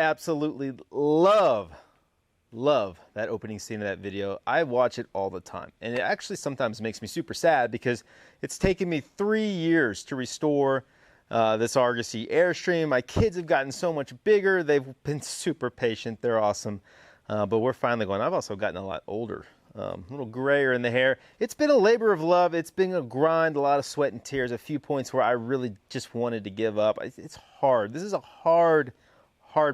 absolutely love that opening scene of that video. I watch it all the time, and it actually sometimes makes me super sad because it's taken me 3 years to restore this Argosy Airstream. My kids have gotten so much bigger. They've been super patient. They're awesome. But we're finally going. I've also gotten a lot older, a little grayer in the hair. It's been a labor of love. It's been a grind, a lot of sweat and tears, a few points where I really just wanted to give up. It's hard. This is a hard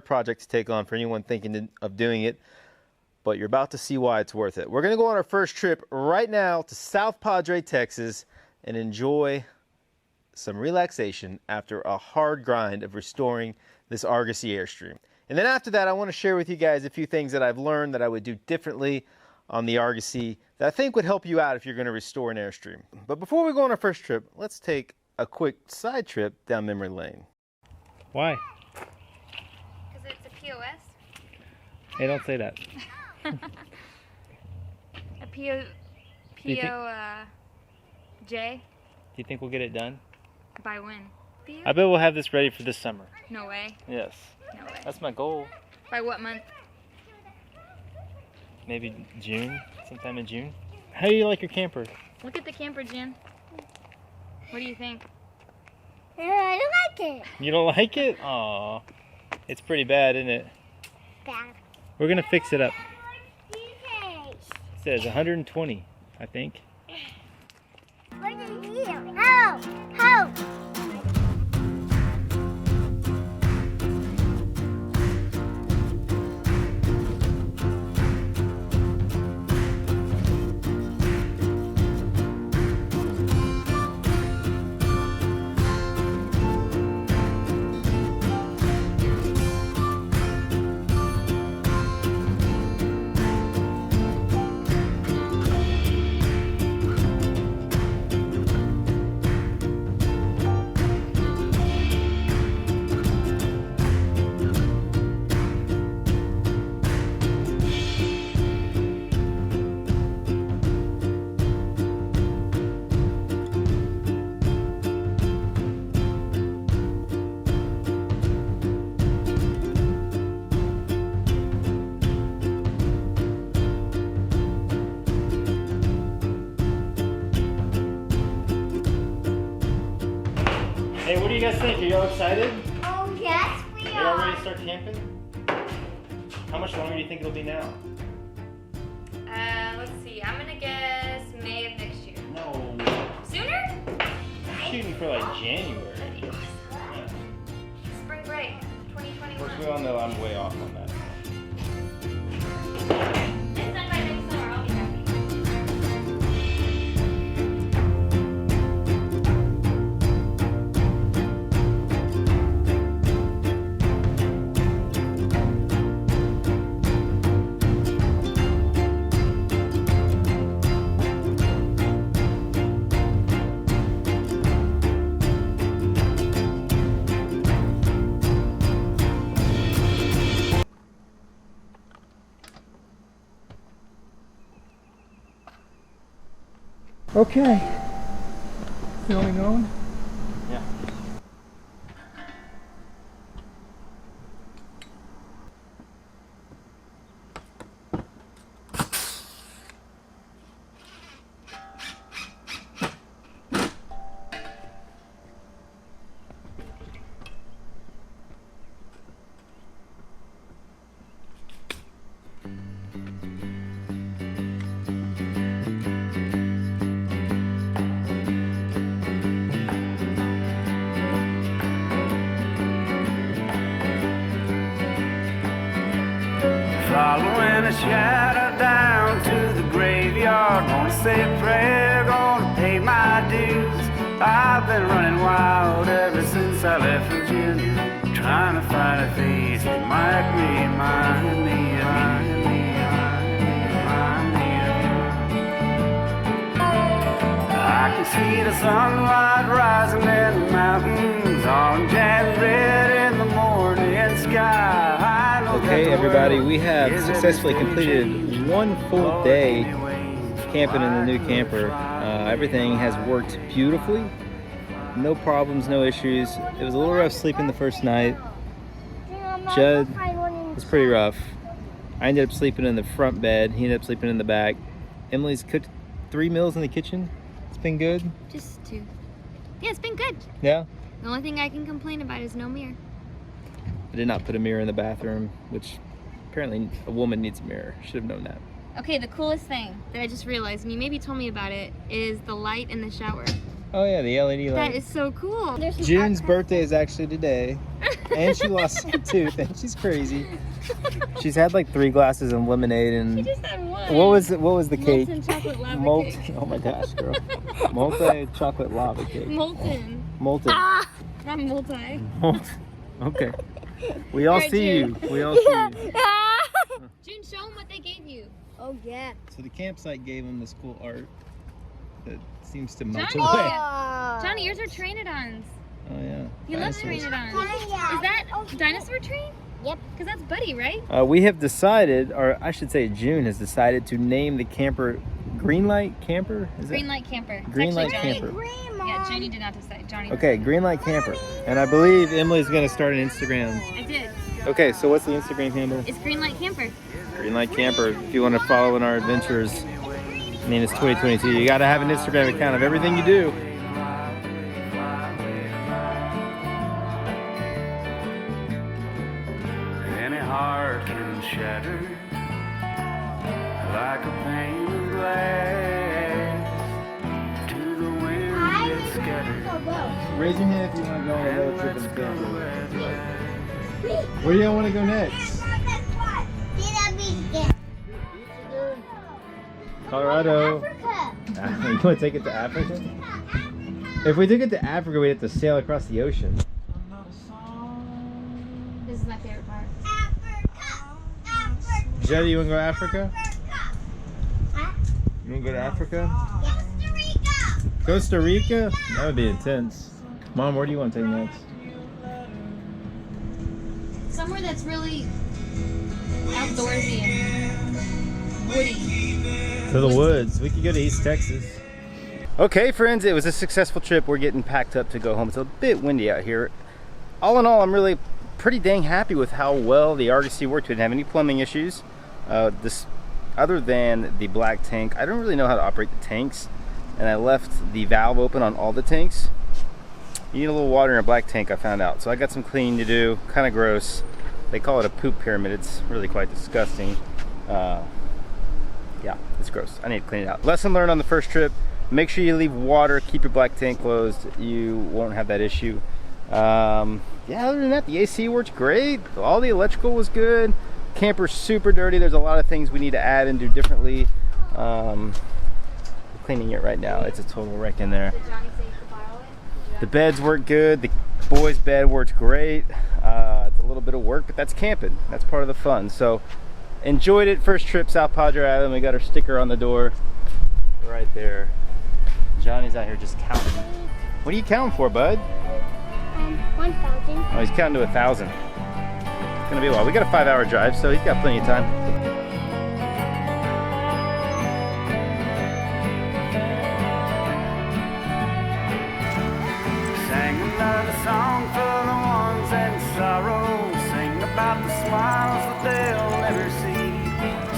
project to take on for anyone thinking of doing it, but you're about to see why it's worth it. We're going to go on our first trip right now to South Padre, Texas, and enjoy some relaxation after a hard grind of restoring this Argosy Airstream. And then after that, I want to share with you guys a few things that I've learned that I would do differently on the Argosy that I think would help you out if you're going to restore an Airstream. But before we go on our first trip, let's take a quick side trip down memory lane. Why? Because it's a POS. Hey, don't say that. A J. Do you think we'll get it done? By when? I bet we'll have this ready for this summer. No way. Yes. No way. That's my goal. By what month? Maybe June, sometime in June. How do you like your camper? Look at the camper, Jen. What do you think? I don't like it. You don't like it? Aw. It's pretty bad, isn't it? Bad. We're going to fix it up. Okay. It says 120, I think. What is here? How? Hey, what do you guys think? Are y'all excited? Oh, yes, we Are y'all ready are. to start camping? How much longer do you think it'll be now? Let's see. I'm gonna guess May of next year. No. Sooner? I'm shooting for like January. That'd be awesome. Yeah. Spring break, Of course, 2021. we all know I'm way off on that. It's done by next summer. I'll be happy. Okay. Filming on? Yeah. Following a shadow down to the graveyard. Gonna say a prayer, gonna pay my dues. I've been running wild ever since I left Virginia, trying to find a face that might remind me of you. I can see the sunlight rising in the mountains, orange and red in the morning sky. I know that Okay, the everybody, world we have is successfully in completed one full day camping in the new camper. Everything has worked beautifully. No problems, no issues. It was a little rough sleeping the first night. Judd It's pretty rough. I ended up sleeping in the front bed. He ended up sleeping in the back. Emily's cooked 3 meals in the kitchen. It's been good. Just 2. Yeah, it's been good. Yeah. The only thing I can complain about is no mirror. I did not put a mirror in the bathroom, which apparently a woman needs a mirror. Should have known that. Okay, the coolest thing that I just realized, and you maybe told me about it, is the light in the shower. Oh yeah, the LED light. That is so cool. June's birthday is actually today, and she lost a tooth, and she's crazy. She's had like 3 glasses of lemonade, and She just had one. what was the cake? Molten chocolate lava Molten. cake. Oh my gosh, girl. Multi chocolate lava cake. Molten. Molten. Ah! Not multi. Okay. We all Alright, see you. June. We all see you. June, show them what they gave you. Oh, yeah. So the campsite gave him this cool art that seems to melt Johnny. away. Johnny, yours are trainodons. Oh yeah. He loves Dinosaurs. trainodons. Is that dinosaur train? Yep. Because that's Buddy, right? We have decided, or I should say June has decided to name the camper Greenlight Camper? Is that? Greenlight camper. It's Greenlight actually Johnny. camper. Green, Mom. Yeah, Junie did not decide. Johnny. Okay, Greenlight Camper. And I believe Emily's gonna start an Instagram. I did. Okay, so what's the Instagram handle? It's Greenlight camper. Greenlight Camper. If you want to follow in our adventures, I mean, it's 2022. You got to have an Instagram account of everything you do. Any heart can shatter like a pane of glass. To the wind it's scattered. Raise your hand if you want to go on a road trip in the camper. Where do you want to go next? Colorado. Africa. You want to take it to Africa? If we took it to Africa, we'd have to sail across the ocean. This is my favorite part. Jody, you want to go to Africa? You want to go to Africa? Costa Rica? That would be intense. Mom, where do you want to take next? Somewhere that's really outdoorsy and woody. To the woods. We could go to East Texas. Okay, friends, it was a successful trip. We're getting packed up to go home. It's a bit windy out here. All in all, I'm really pretty dang happy with how well the Argosy worked. We didn't have any plumbing issues. Other than the black tank, I don't really know how to operate the tanks, and I left the valve open on all the tanks. You need a little water in a black tank, I found out. So I got some cleaning to do. Kind of gross. They call it a poop pyramid. It's really quite disgusting. Yeah, it's gross. I need to clean it out. Lesson learned on the first trip. Make sure you leave water. Keep your black tank closed. You won't have that issue. Yeah, other than that, the AC worked great. All the electrical was good. Camper's super dirty. There's a lot of things we need to add and do differently. We're cleaning it right now. It's a total wreck in there. Did Johnny say you could borrow it? The beds work good. The boys' bed worked great. It's a little bit of work, but that's camping. That's part of the fun. So enjoyed it. First trip, South Padre Island. We got our sticker on the door right there. Johnny's out here just counting. What are you counting for, bud? 1,000. Oh, he's counting to 1,000. It's gonna be a while. We got a 5-hour drive, so he's got plenty of time. Sing another song for the ones in sorrow. Sing about the smiles that they'll never see.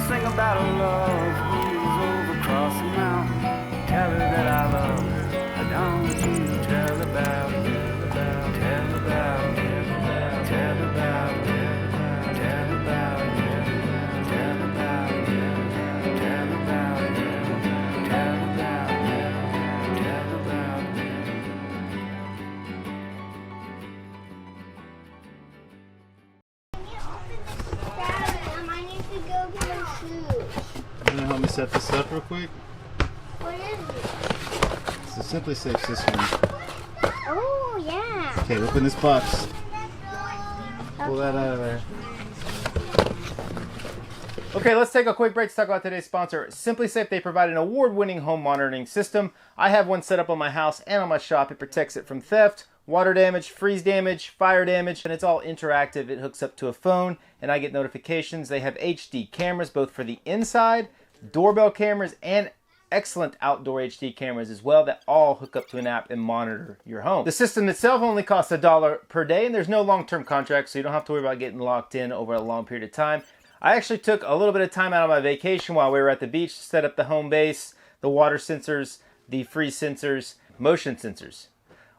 Sing about a love who's over across the mountain. Tell her that I love her. Don't you tell about it. Tell about it. Tell about it. Tell about it. Tell about it. Tell about it. Tell about it. Tell about it. I need to go get my shoes. You wanna help me set this up real quick? What is it? So Simply Safe system. Oh, yeah. Okay, open this box. Pull that out of there. Okay, let's take a quick break to talk about today's sponsor, Simply Safe. They provide an award-winning home monitoring system. I have one set up on my house and on my shop. It protects it from theft, water damage, freeze damage, fire damage, and it's all interactive. It hooks up to a phone, and I get notifications. They have HD cameras, both for the inside, doorbell cameras, and excellent outdoor HD cameras as well that all hook up to an app and monitor your home. The system itself only costs $1 per day, and there's no long-term contract, so you don't have to worry about getting locked in over a long period of time. I actually took a little bit of time out of my vacation while we were at the beach to set up the home base, the water sensors, the freeze sensors, motion sensors.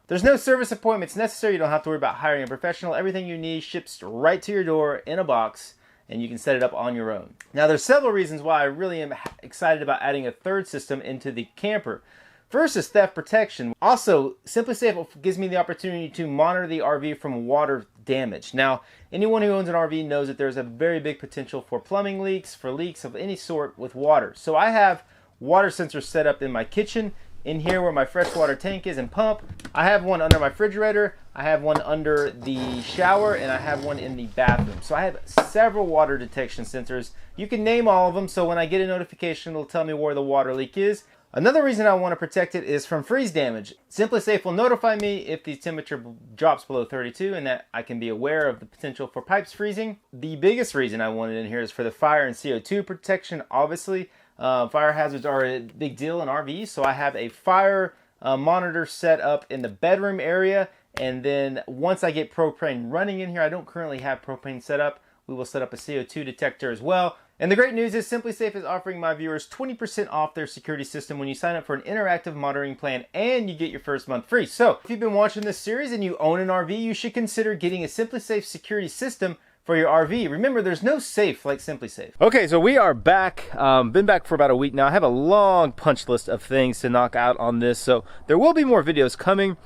There's no service appointments necessary. You don't have to worry about hiring a professional. Everything you need ships right to your door in a box, and you can set it up on your own. Now, there's several reasons why I really am excited about adding a third system into the camper. First is theft protection. Also, SimpliSafe gives me the opportunity to monitor the RV from water damage. Now, anyone who owns an RV knows that there's a very big potential for plumbing leaks, for leaks of any sort with water. So I have water sensors set up in my kitchen, in here where my freshwater tank is and pump. I have one under my refrigerator, I have one under the shower, and I have one in the bathroom. So I have several water detection sensors. You can name all of them, so when I get a notification, it'll tell me where the water leak is. Another reason I want to protect it is from freeze damage. SimpliSafe will notify me if the temperature drops below 32 and that I can be aware of the potential for pipes freezing. The biggest reason I want it in here is for the fire and CO2 protection, obviously. Fire hazards are a big deal in RVs, so I have a fire monitor set up in the bedroom area, and then once I get propane running in here, I don't currently have propane set up, we will set up a CO2 detector as well. And the great news is SimpliSafe is offering my viewers 20% off their security system when you sign up for an interactive monitoring plan, and you get your first month free. So if you've been watching this series and you own an RV, you should consider getting a SimpliSafe security system for your RV. Remember, there's no safe like SimpliSafe. Okay, so we are back. Been back for about a week now. I have a long punch list of things to knock out on this, so there will be more videos coming.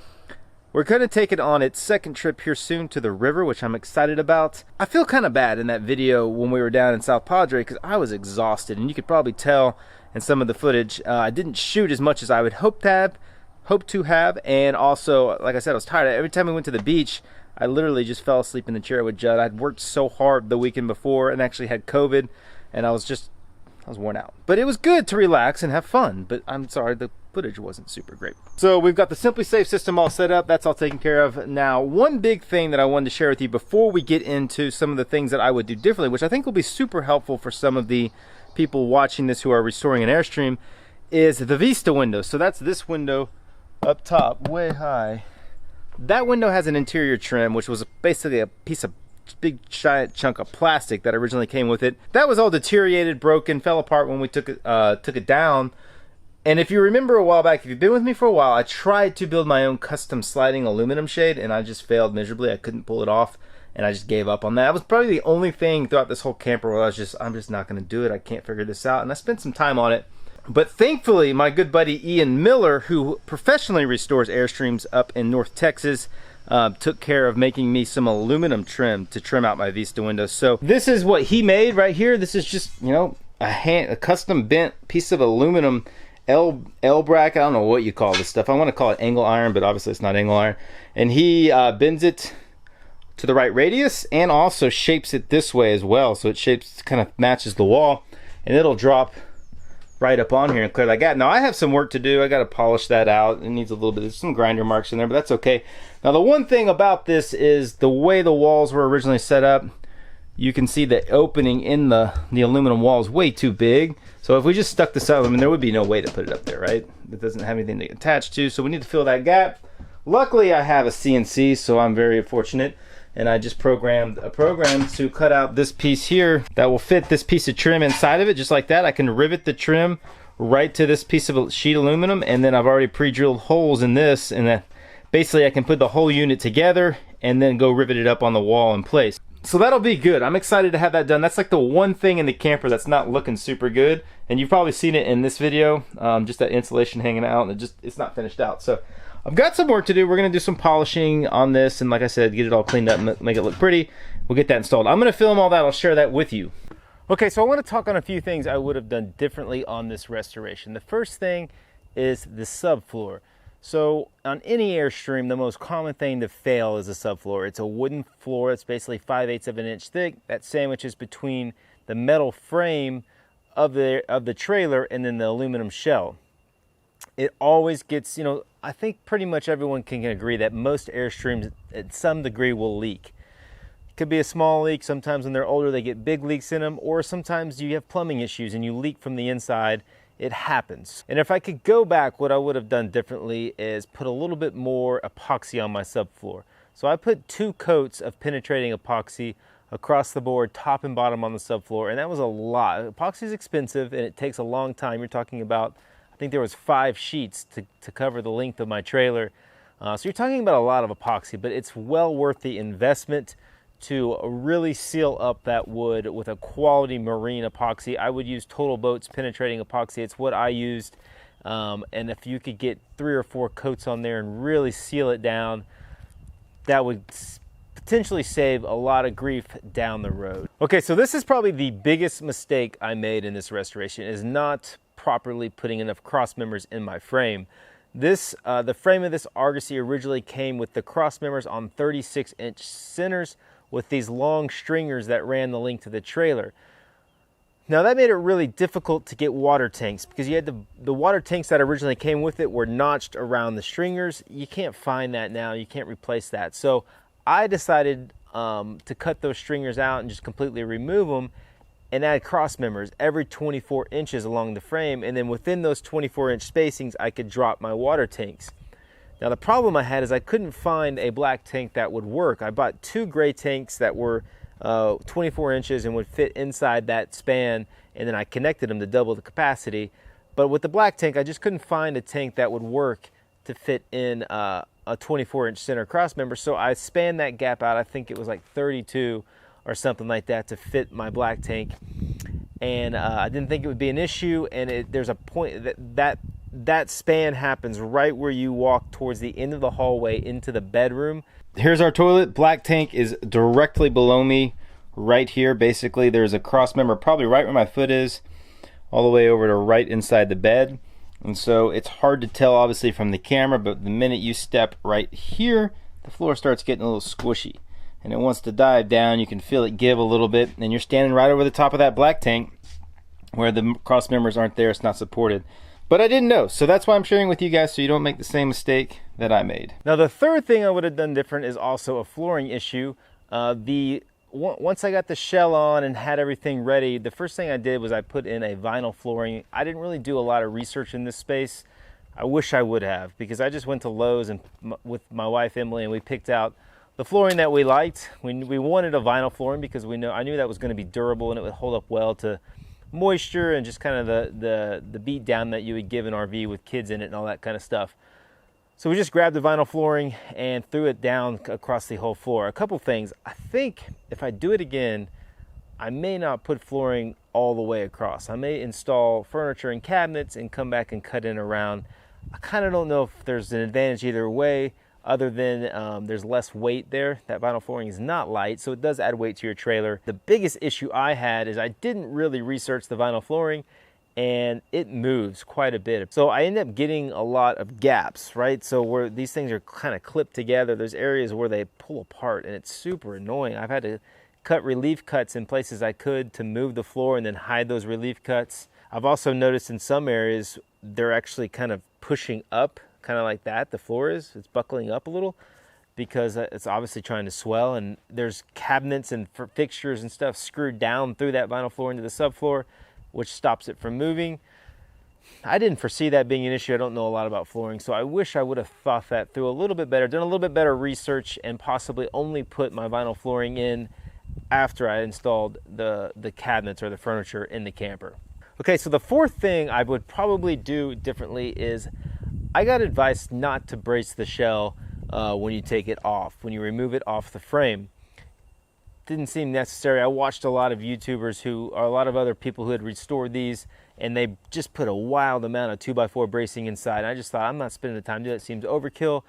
We're going to take it on its second trip here soon to the river, which I'm excited about. I feel kind of bad in that video when we were down in South Padre because I was exhausted, and you could probably tell in some of the footage. I didn't shoot as much as I would hope to have, and also, like I said, I was tired. Every time we went to the beach, I literally just fell asleep in the chair with Judd. I'd worked so hard the weekend before and actually had COVID, and I was worn out. But it was good to relax and have fun, but I'm sorry, the footage wasn't super great. So we've got the SimpliSafe system all set up. That's all taken care of. Now, one big thing that I wanted to share with you before we get into some of the things that I would do differently, which I think will be super helpful for some of the people watching this who are restoring an Airstream, is the Vista window. So that's this window up top, way high. That window has an interior trim, which was basically a piece of big giant chunk of plastic that originally came with it. That was all deteriorated, broken, fell apart when we took it down. And if you remember a while back, if you've been with me for a while, I tried to build my own custom sliding aluminum shade, and I just failed miserably. I couldn't pull it off, and I just gave up on that. That was probably the only thing throughout this whole camper where I'm just not going to do it. I can't figure this out, and I spent some time on it. But thankfully, my good buddy Ian Miller, who professionally restores Airstreams up in North Texas, took care of making me some aluminum trim to trim out my Vista windows. So this is what he made right here. This is just, you know, a custom bent piece of aluminum L bracket. I don't know what you call this stuff. I want to call it angle iron, but obviously it's not angle iron. And he bends it to the right radius and also shapes it this way as well. So it shapes, kind of matches the wall, and it'll drop right up on here and clear that gap. Now I have some work to do. I got to polish that out. It needs a little bit of some grinder marks in there, but that's okay. Now the one thing about this is the way the walls were originally set up. You can see the opening in the aluminum wall is way too big. So if we just stuck this up, I mean, there would be no way to put it up there, right? It doesn't have anything to attach to, so we need to fill that gap. Luckily, I have a CNC, so I'm very fortunate. And I just programmed a program to cut out this piece here that will fit this piece of trim inside of it, just like that. I can rivet the trim right to this piece of sheet aluminum, and then I've already pre-drilled holes in this, and then basically I can put the whole unit together and then go rivet it up on the wall in place. So that'll be good. I'm excited to have that done. That's like the one thing in the camper that's not looking super good, and you've probably seen it in this video, just that insulation hanging out, and it's not finished out. So I've got some work to do. We're going to do some polishing on this, and like I said, get it all cleaned up and make it look pretty. We'll get that installed. I'm going to film all that. I'll share that with you. Okay, so I want to talk on a few things I would have done differently on this restoration. The first thing is the subfloor. So on any Airstream, the most common thing to fail is a subfloor. It's a wooden floor. It's basically 5/8 of an inch thick. That sandwiches between the metal frame of the trailer and then the aluminum shell. It always gets, you know, I think pretty much everyone can agree that most Airstreams at some degree will leak. It could be a small leak. Sometimes when they're older, they get big leaks in them, or sometimes you have plumbing issues and you leak from the inside. it happens. And if I could go back, what I would have done differently is put a little bit more epoxy on my subfloor. So I put 2 coats of penetrating epoxy across the board, top and bottom on the subfloor, and that was a lot. Epoxy is expensive and it takes a long time. You're talking about, I think there was 5 sheets to cover the length of my trailer. So you're talking about a lot of epoxy, but it's well worth the investment to really seal up that wood with a quality marine epoxy. I would use Total Boat's penetrating epoxy. It's what I used. And if you could get 3 or 4 coats on there and really seal it down, that would potentially save a lot of grief down the road. Okay, so this is probably the biggest mistake I made in this restoration, is not properly putting enough cross members in my frame. The frame of this Argosy originally came with the cross members on 36-inch centers with these long stringers that ran the length of the trailer. Now that made it really difficult to get water tanks, because you had the water tanks that originally came with it were notched around the stringers. You can't find that now, you can't replace that. So I decided to cut those stringers out and just completely remove them and add cross members every 24 inches along the frame, and then within those 24-inch spacings I could drop my water tanks. Now the problem I had is I couldn't find a black tank that would work. I bought 2 gray tanks that were 24 inches and would fit inside that span, and then I connected them to double the capacity. But with the black tank, I just couldn't find a tank that would work to fit in a 24-inch center cross member. So I spanned that gap out. I think it was like 32 or something like that to fit my black tank. And I didn't think it would be an issue. And there's a point that span happens right where you walk towards the end of the hallway into the bedroom. Here's our toilet. Black tank is directly below me right here. Basically, there's a cross member probably right where my foot is, all the way over to right inside the bed. And so it's hard to tell obviously from the camera, but the minute you step right here, the floor starts getting a little squishy and it wants to dive down. You can feel it give a little bit, and you're standing right over the top of that black tank where the cross members aren't there. It's not supported. But I didn't know, so that's why I'm sharing with you guys, so you don't make the same mistake that I made. Now the third thing I would have done different is also a flooring issue. Once I got the shell on and had everything ready, the first thing I did was I put in a vinyl flooring. I didn't really do a lot of research in this space. I wish I would have, because I just went to Lowe's and with my wife Emily, and we picked out the flooring that we liked. We wanted a vinyl flooring because I knew that was going to be durable and it would hold up well to moisture and just kind of the beat down that you would give an RV with kids in it and all that kind of stuff. So we just grabbed the vinyl flooring and threw it down across the whole floor. A couple things. I think if I do it again, I may not put flooring all the way across. I may install furniture and cabinets and come back and cut in around. I kind of don't know if there's an advantage either way, other than there's less weight there. That vinyl flooring is not light, so it does add weight to your trailer. The biggest issue I had is I didn't really research the vinyl flooring, and it moves quite a bit. So I end up getting a lot of gaps, right? So where these things are kind of clipped together, there's areas where they pull apart, and it's super annoying. I've had to cut relief cuts in places I could to move the floor and then hide those relief cuts. I've also noticed in some areas they're actually kind of pushing up, kind of like that, the floor is. It's buckling up a little because it's obviously trying to swell, and there's cabinets and fixtures and stuff screwed down through that vinyl floor into the subfloor, which stops it from moving. I didn't foresee that being an issue. I don't know a lot about flooring, so I wish I would have thought that through a little bit better, done a little bit better research, and possibly only put my vinyl flooring in after I installed the cabinets or the furniture in the camper. Okay, so the fourth thing I would probably do differently is I got advice not to brace the shell when you take it off, when you remove it off the frame. Didn't seem necessary. I watched a lot of YouTubers or a lot of other people who had restored these, and they just put a wild amount of 2x4 bracing inside. And I just thought, I'm not spending the time to do that. It seems overkill.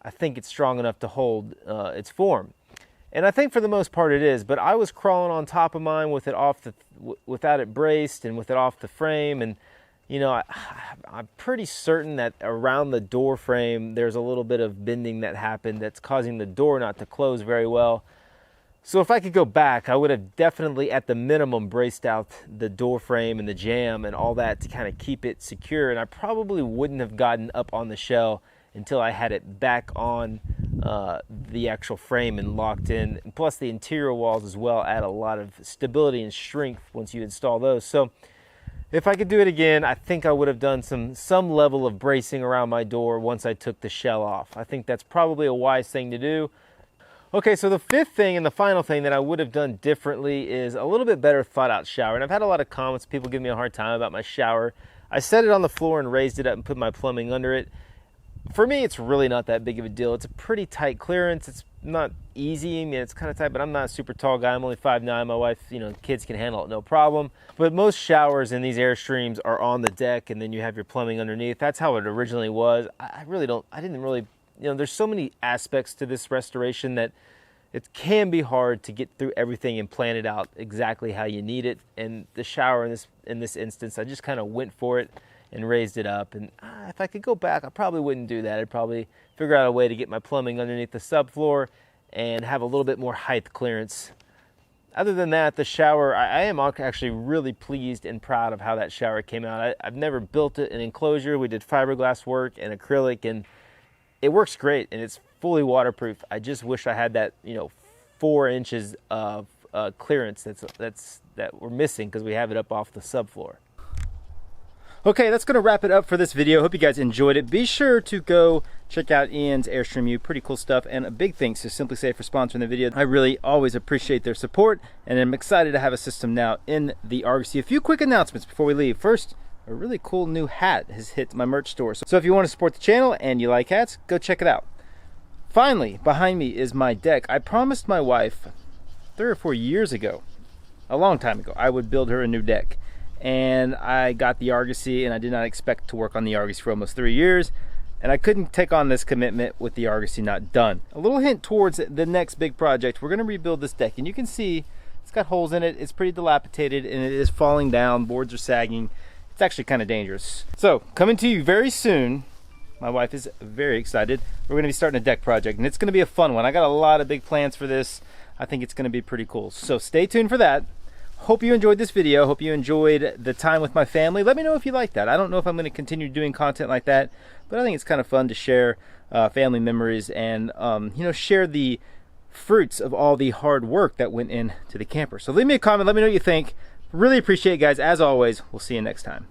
I think it's strong enough to hold its form. And I think for the most part it is, but I was crawling on top of mine with it without it braced and with it off the frame. And you know, I'm pretty certain that around the door frame there's a little bit of bending that happened that's causing the door not to close very well. So if I could go back, I would have definitely at the minimum braced out the door frame and the jamb and all that to kind of keep it secure, and I probably wouldn't have gotten up on the shell until I had it back on the actual frame and locked in. And plus the interior walls as well add a lot of stability and strength once you install those. So If I could do it again, I think I would have done some level of bracing around my door once I took the shell off. I think that's probably a wise thing to do. Okay, so the fifth thing and the final thing that I would have done differently is a little bit better thought out shower. And I've had a lot of comments, people give me a hard time about my shower. I set it on the floor and raised it up and put my plumbing under it. For me, it's really not that big of a deal. It's a pretty tight clearance. It's not easy. I mean, it's kind of tight, but I'm not a super tall guy. I'm only 5'9". My wife, kids can handle it, no problem. But most showers in these Airstreams are on the deck, and then you have your plumbing underneath. That's how it originally was. I didn't really, there's so many aspects to this restoration that it can be hard to get through everything and plan it out exactly how you need it. And the shower in this instance, I just kind of went for it and raised it up. And if I could go back, I probably wouldn't do that. I'd probably figure out a way to get my plumbing underneath the subfloor and have a little bit more height clearance. Other than that, the shower, I am actually really pleased and proud of how that shower came out. I've never built an enclosure. We did fiberglass work and acrylic, and it works great, and it's fully waterproof. I just wish I had that, 4 inches of clearance that we're missing because we have it up off the subfloor. Okay, that's going to wrap it up for this video. Hope you guys enjoyed it. Be sure to go check out Ian's AirstreamU. Pretty cool stuff. And a big thanks to Simply Safe for sponsoring the video. I really always appreciate their support, and I'm excited to have a system now in the Argosy. A few quick announcements before we leave. First, a really cool new hat has hit my merch store. So if you want to support the channel and you like hats, go check it out. Finally, behind me is my deck. I promised my wife 3 or 4 years ago, a long time ago, I would build her a new deck. And I got the Argosy, and I did not expect to work on the Argosy for almost 3 years, and I couldn't take on this commitment with the Argosy not done. A little hint towards the next big project. We're going to rebuild this deck, and you can see it's got holes in it. It's pretty dilapidated, and it is falling down. Boards are sagging. It's actually kind of dangerous. So coming to you very soon, my wife is very excited. We're going to be starting a deck project, and it's going to be a fun one. I got a lot of big plans for this. I think it's going to be pretty cool. So stay tuned for that. Hope you enjoyed this video. Hope you enjoyed the time with my family. Let me know if you like that. I don't know if I'm going to continue doing content like that, but I think it's kind of fun to share family memories and share the fruits of all the hard work that went into the camper. So leave me a comment. Let me know what you think. Really appreciate it, guys. As always, we'll see you next time.